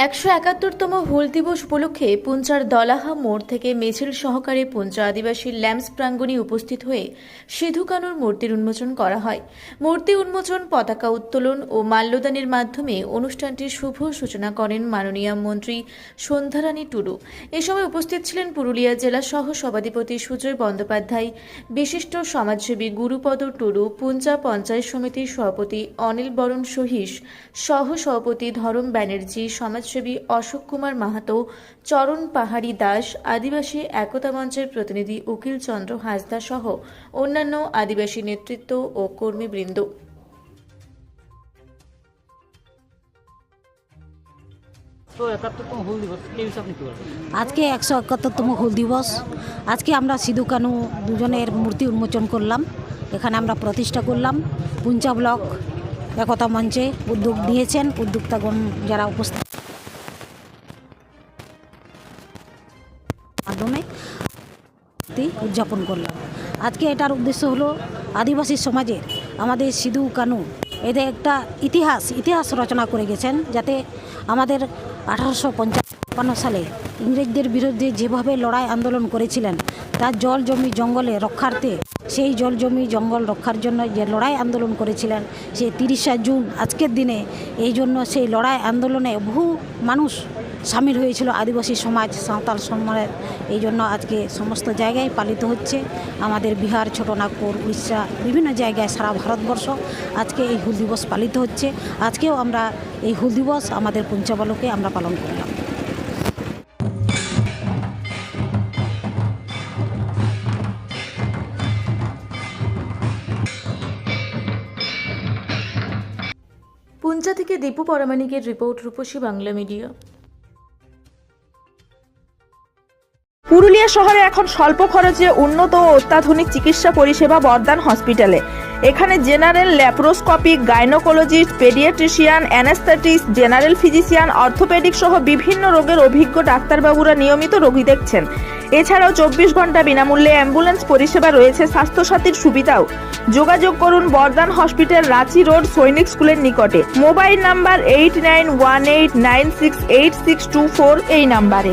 171তম হুল দিবস উপলক্ষে পুঞ্চার দলাহা মোড় থেকে মিছিল সহকারে পুঞ্চা আদিবাসী ল্যাম্পস প্রাঙ্গণে উপস্থিত হয়ে সিধু কানুর মূর্তির উন্মোচন করা হয়। মূর্তি উন্মোচন, পতাকা উত্তোলন ও মাল্যদানের মাধ্যমে অনুষ্ঠানটির শুভ সূচনা করেন মাননীয় মন্ত্রী সন্ধ্যারানী টুডু। এ সময় উপস্থিত ছিলেন পুরুলিয়া জেলা সহ সভাধিপতি সুজয় বন্দ্যোপাধ্যায়, বিশিষ্ট সমাজসেবী গুরুপদ টুডু, পুঞ্চা পঞ্চায়েত সমিতির সভাপতি অনিল বরণ সহিস, সহ সভাপতি ধরম ব্যানার্জি, সমাজসেবী অশোক কুমার মাহাতো, চরণ পাহাড়ি দাস, আদিবাসী একতা মঞ্চের প্রতিনিধি উকিল চন্দ্র হাসদা সহ অন্যান্য আদিবাসী নেতৃত্ব ও কর্মীবৃন্দ। আজকে 171তম হুল দিবস। আজকে আমরা সিধু কানু দুজনের মূর্তি উন্মোচন করলাম। এখানে আমরা প্রতিষ্ঠা করলাম। পুঞ্চা ব্লক একতা মঞ্চে উদ্যোগ নিয়েছেন উদ্যোক্তাগণ যারা উপস্থিত মাধ্যমে উদযাপন করলাম। আজকে এটার উদ্দেশ্য হলো আদিবাসী সমাজের আমাদের সিধু কানু এদের একটা ইতিহাস রচনা করে গেছেন, যাতে আমাদের 1855 সালে ইংরেজদের বিরুদ্ধে যেভাবে লড়াই আন্দোলন করেছিলেন, তার জল জমি জঙ্গলে রক্ষার্থে, সেই জল জমি জঙ্গল রক্ষার জন্য যে লড়াই আন্দোলন করেছিলেন, সেই 30শে জুন আজকের দিনে, এই জন্য সেই লড়াই আন্দোলনে বহু মানুষ সামিল হয়েছিল আদিবাসী সমাজ, সাঁওতাল সমাজের। এই জন্য আজকে সমস্ত জায়গায় পালিত হচ্ছে। আমাদের বিহার, ছোটনাগপুর, উড়িষ্যা, বিভিন্ন জায়গায় সারা ভারতবর্ষ আজকে এই হুল দিবস পালিত হচ্ছে। আজকেও আমরা এই হুল দিবস আমাদের পুঞ্চাবলকে আমরা পালন করলাম। পুঞ্চা থেকে দীপু পরামানিকের রিপোর্ট, রূপসী বাংলা মিডিয়া। পুরুলিয়া শহরে এখন স্বল্প খরচে উন্নত ও অত্যাধুনিক চিকিৎসা পরিষেবা বর্দান হসপিটালে। এখানে general, laparoscopic, gynaecologist, paediatrician, anaesthetist, general physician, orthopaedic সহ বিভিন্ন রোগের অভিজ্ঞ ডাক্তারবাবুরা নিয়মিত রোগী দেখছেন। এছাড়াও 24 ঘন্টা বিনামূল্যে অ্যাম্বুলেন্স পরিষেবা রয়েছে, স্বাস্থ্যসাথীর সুবিধাও। যোগাযোগ করুন বর্দান হসপিটাল, রাঁচি রোড, সৈনিক স্কুলের নিকটে। মোবাইল নাম্বার 8918968624 এই নাম্বারে।